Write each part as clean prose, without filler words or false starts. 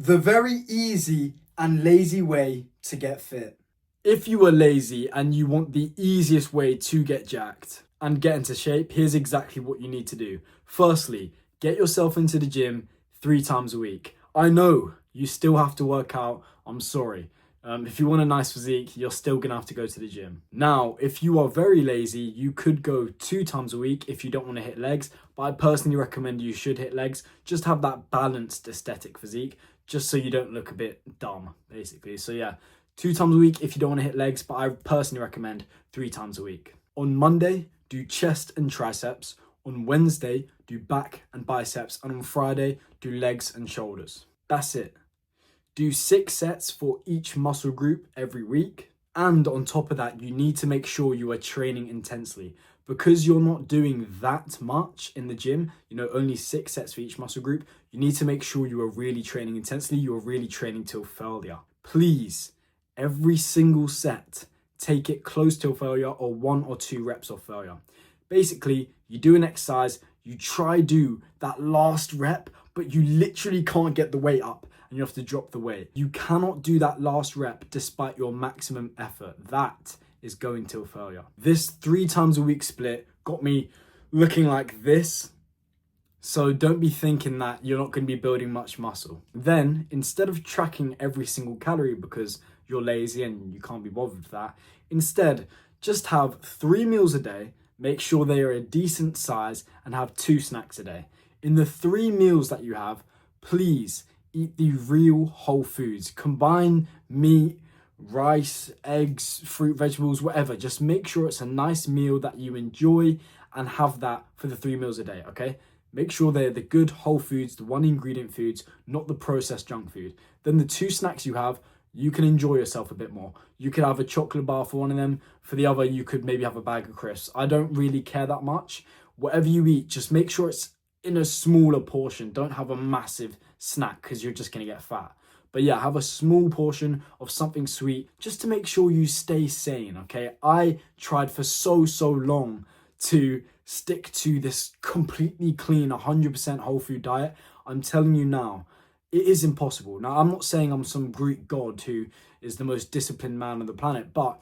The very easy and lazy way to get fit. If you are lazy and you want the easiest way to get jacked and get into shape, here's exactly what you need to do. Firstly, get yourself into the gym 3 times a week. I know you still have to work out. I'm sorry. If you want a nice physique, you're still gonna have to go to the gym. Now, if you are very lazy, you could go 2 times a week if you don't want to hit legs. But I personally recommend you should hit legs. Just have that balanced aesthetic physique, just so you don't look a bit dumb, basically. So yeah, 2 times a week if you don't want to hit legs, but I personally recommend 3 times a week. On Monday, do chest and triceps. On Wednesday, do back and biceps. And on Friday, do legs and shoulders. That's it. Do 6 sets for each muscle group every week. And on top of that, you need to make sure you are training intensely. Because you're not doing that much in the gym, only 6 sets for each muscle group, you need to make sure you are really training intensely. You are really training till failure. Please, every single set, take it close to failure or 1 or 2 reps of failure. Basically, you do an exercise, you try do that last rep, but you literally can't get the weight up and you have to drop the weight. You cannot do that last rep despite your maximum effort. That is going till failure. This 3 times a week split got me looking like this. So don't be thinking that you're not going to be building much muscle. Then, instead of tracking every single calorie because you're lazy and you can't be bothered with that, instead, just have 3 meals a day, make sure they are a decent size, and have 2 snacks a day. In the 3 meals that you have, please eat the real whole foods. Combine meat, rice, eggs, fruit, vegetables, whatever. Just make sure it's a nice meal that you enjoy and have that for the 3 meals a day, okay? Make sure they're the good whole foods, the 1 ingredient foods, not the processed junk food. Then the 2 snacks you have, you can enjoy yourself a bit more. You could have a chocolate bar for one of them. For the other, you could maybe have a bag of crisps. I don't really care that much. Whatever you eat, just make sure it's in a smaller portion. Don't have a massive snack because you're just going to get fat. But yeah, have a small portion of something sweet just to make sure you stay sane, okay? I tried for so long to stick to this completely clean 100% whole food diet. I'm telling you now, it is impossible. Now, I'm not saying I'm some Greek god who is the most disciplined man on the planet, but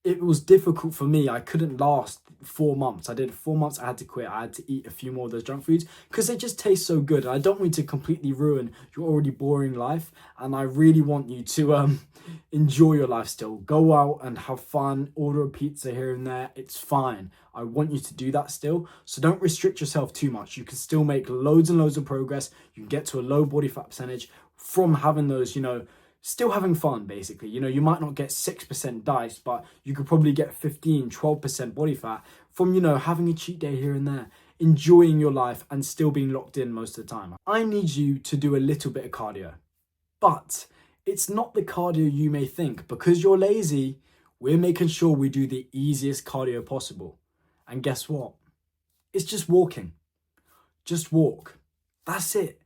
it was difficult for me. I couldn't last 4 months. I did 4 months. I had to quit. I had to eat a few more of those junk foods because they just taste so good. I don't want you to completely ruin your already boring life. And I really want you to enjoy your life still. Go out and have fun. Order a pizza here and there. It's fine. I want you to do that still. So don't restrict yourself too much. You can still make loads and loads of progress. You can get to a low body fat percentage from having those, still having fun, basically. You might not get 6% dice, but you could probably get 15-12% body fat from, having a cheat day here and there, enjoying your life and still being locked in most of the time. I need you to do a little bit of cardio, but it's not the cardio you may think. Because you're lazy, we're making sure we do the easiest cardio possible. And guess what? It's just walking. Just walk. That's it.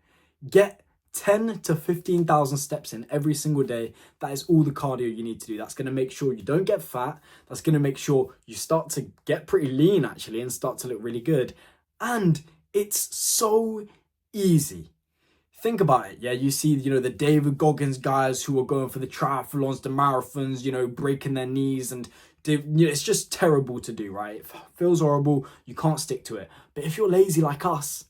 Get 10 to 15,000 steps in every single day. That is all the cardio you need to do. That's going to make sure you don't get fat. That's going to make sure you start to get pretty lean, actually, and start to look really good. And it's so easy. Think about it. Yeah, you see, the David Goggins guys who are going for the triathlons, the marathons, breaking their knees, and it's just terrible to do, right? It feels horrible. You can't stick to it. But if you're lazy like us,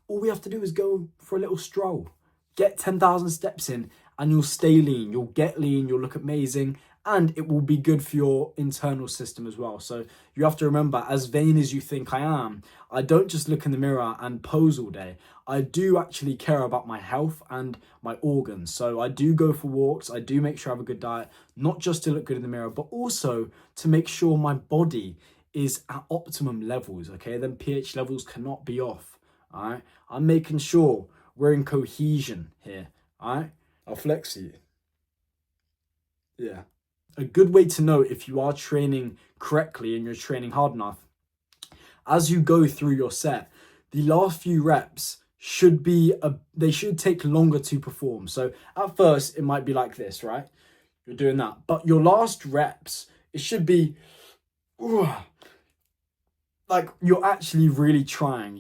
all we have to do is go for a little stroll. Get 10,000 steps in and you'll stay lean. You'll get lean, you'll look amazing, and it will be good for your internal system as well. So you have to remember, as vain as you think I am, I don't just look in the mirror and pose all day. I do actually care about my health and my organs. So I do go for walks. I do make sure I have a good diet, not just to look good in the mirror, but also to make sure my body is at optimum levels, okay? Then pH levels cannot be off, all right? I'm making sure we're in cohesion here, all right? I'll flex you. Yeah. A good way to know if you are training correctly and you're training hard enough, as you go through your set, the last few reps should they should take longer to perform. So at first, it might be like this, right? You're doing that. But your last reps, it should be like you're actually really trying,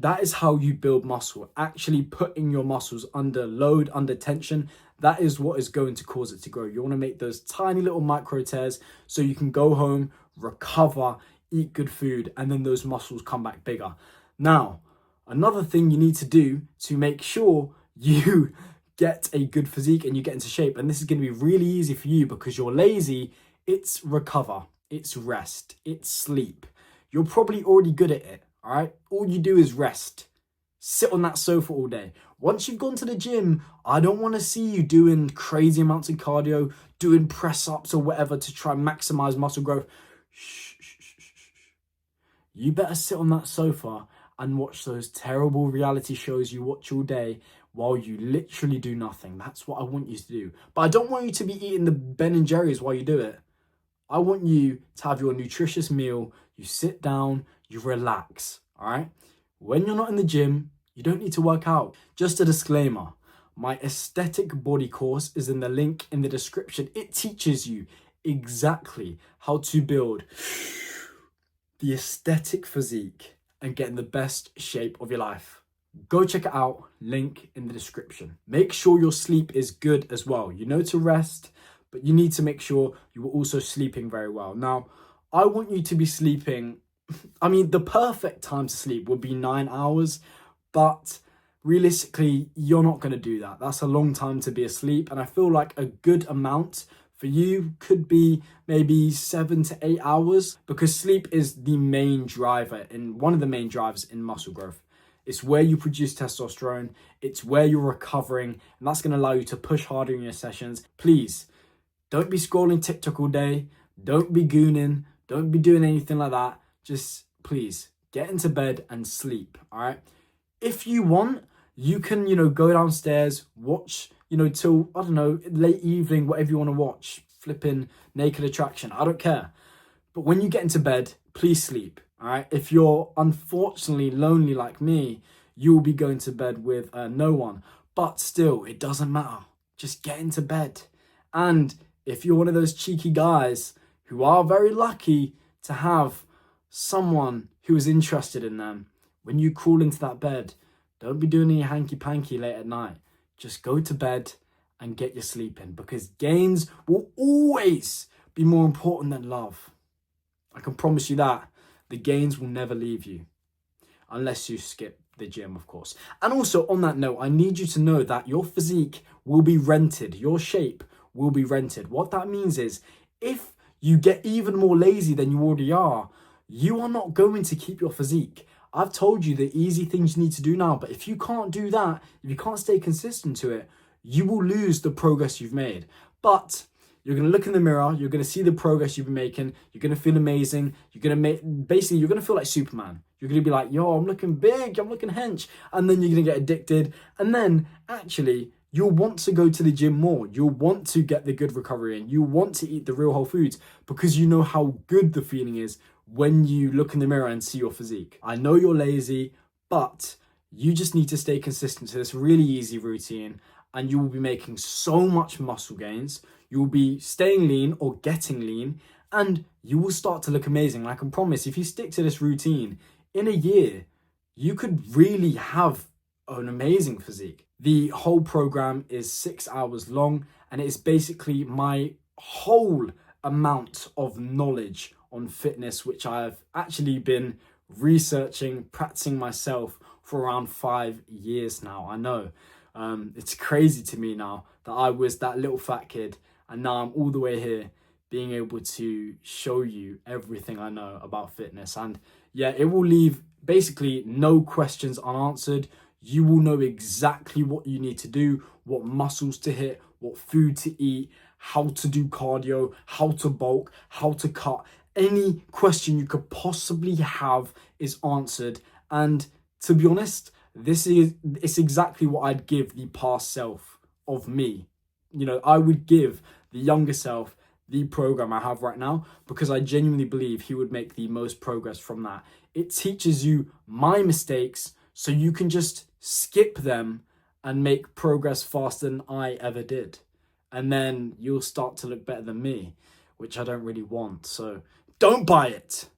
that is how you build muscle. Actually putting your muscles under load, under tension, that is what is going to cause it to grow. You want to make those tiny little micro tears so you can go home, recover, eat good food, and then those muscles come back bigger. Now, another thing you need to do to make sure you get a good physique and you get into shape, and this is going to be really easy for you because you're lazy, it's recover, it's rest, it's sleep. You're probably already good at it, all right? All you do is rest. Sit on that sofa all day. Once you've gone to the gym, I don't want to see you doing crazy amounts of cardio, doing press-ups or whatever to try and maximize muscle growth. Shh. You better sit on that sofa and watch those terrible reality shows you watch all day while you literally do nothing. That's what I want you to do. But I don't want you to be eating the Ben & Jerry's while you do it. I want you to have your nutritious meal, you sit down, you relax, all right? When you're not in the gym, you don't need to work out. Just a disclaimer, my aesthetic body course is in the link in the description. It teaches you exactly how to build the aesthetic physique and get in the best shape of your life. Go check it out, link in the description. Make sure your sleep is good as well. You know to rest, but you need to make sure you are also sleeping very well. Now, I want you to be sleeping, the perfect time to sleep would be 9 hours, but realistically, you're not going to do that. That's a long time to be asleep, and I feel like a good amount for you could be maybe 7 to 8 hours, because sleep is the main driver, and one of the main drivers in muscle growth. It's where you produce testosterone, it's where you're recovering, and that's going to allow you to push harder in your sessions. Please, don't be scrolling TikTok all day, don't be gooning, don't be doing anything like that. Just please get into bed and sleep, all right? If you want, you can, go downstairs, watch, till, I don't know, late evening, whatever you want to watch, flipping Naked Attraction, I don't care. But when you get into bed, please sleep, all right? If you're unfortunately lonely like me, you will be going to bed with no one. But still, it doesn't matter. Just get into bed. And if you're one of those cheeky guys who are very lucky to have someone who is interested in them, when you crawl into that bed, don't be doing any hanky-panky late at night. Just go to bed and get your sleep in, because gains will always be more important than love. I can promise you that. The gains will never leave you, unless you skip the gym, of course. And also, on that note, I need you to know that your physique will be rented. Your shape will be rented. What that means is, if you get even more lazy than you already are, you are not going to keep your physique. I've told you the easy things you need to do now, but if you can't do that, if you can't stay consistent to it, you will lose the progress you've made. But you're going to look in the mirror, you're going to see the progress you've been making, you're going to feel amazing, you're going to feel like Superman. You're going to be like, yo, I'm looking big, I'm looking hench, and then you're going to get addicted, and then actually you'll want to go to the gym more. You'll want to get the good recovery in. You want to eat the real whole foods because you know how good the feeling is when you look in the mirror and see your physique. I know you're lazy, but you just need to stay consistent to this really easy routine, and you will be making so much muscle gains. You will be staying lean or getting lean, and you will start to look amazing. And I can promise, if you stick to this routine, in a year, you could really have an amazing physique. The whole program is 6 hours long, and it is basically my whole amount of knowledge on fitness, which I've actually been researching, practicing myself for around 5 years now. I know, it's crazy to me now that I was that little fat kid, and now I'm all the way here being able to show you everything I know about fitness. And yeah, it will leave basically no questions unanswered. You will know exactly what you need to do, what muscles to hit, what food to eat, how to do cardio, how to bulk, how to cut. Any question you could possibly have is answered. And to be honest, it's exactly what I'd give the past self of me. I would give the younger self the program I have right now, because I genuinely believe he would make the most progress from that. It teaches you my mistakes so you can just skip them and make progress faster than I ever did. And then you'll start to look better than me, which I don't really want. So don't buy it.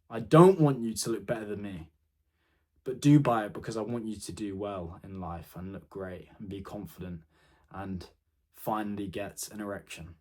I don't want you to look better than me. But do buy it because I want you to do well in life and look great and be confident and finally get an erection.